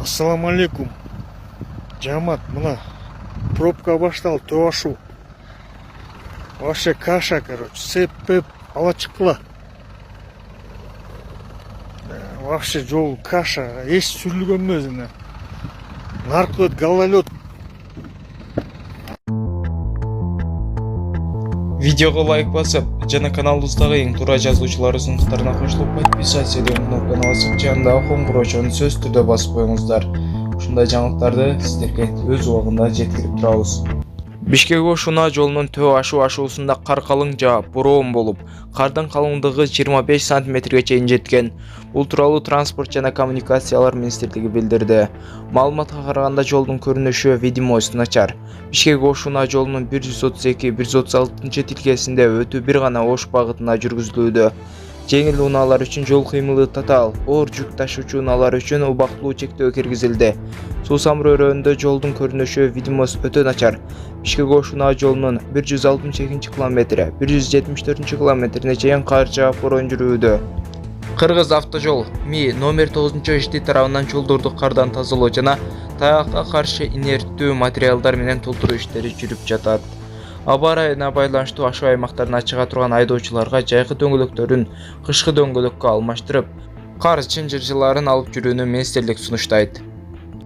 Ассаламу алейкум. Жамат, мына пробка башталды, төө ашу. Вообще каша, короче, сеп-пеп, ала чыккыла. Вообще жол каша, эч сүрүлгөн эмес эне. Наркот, гололед. Видеого лайк басып, жана каналыбыздагы эң туура жазуучуларыбыздын катарына кошулуп, подписаться деген кнопканы басып, жанындагы коңгуроочону сөзсүз түрдө басып коюңуздар. Ушундай жаңылыктарды сиздерге өз убагында жеткирип турабыз. Бишкек-Ош-Унаа жолунун төө ашуусунда кар калың жаап, бороон болуп, кардын калыңдыгы 25 сантиметрге чейин жеткен. Бул тууралуу Транспорт жана коммуникациялар министрлиги билдирди. Маалыматка караганда жолдун көрүнүшү видимость начар. Бишкек-Ош-Унаа жолунун 132-136 тилкесинде өтүү бир гана Ош багытына жүргүзүлүүдө. Жеңил унаалар үчүн жол кыймылы татаал, оор жүк ташуучу унаалар үчүн убактылуу чектөө киргизилди. Суусам районунда жолдун көрүнүшү видимость өтө начар. Бишкек-Ош-Унаа жолунун 162 километри, 174 километрине чейин кар жаап бороон жүрүүдө. Кыргыз автожол МИ номер 9-ишти тарабынан жолдорду кардан тазалоо жана таякка каршы инерттүү материалдар менен толтуруу иштери жүрүп жатат. Аба ырайына байланыштуу ашуу аймактарына чыга турган айдоочуларга жайкы дөңгөлөктөрүн кышкы дөңгөлөккө алмаштырып, кар чынжыржыларын алып жүрүүнү министрлик сунуштайт.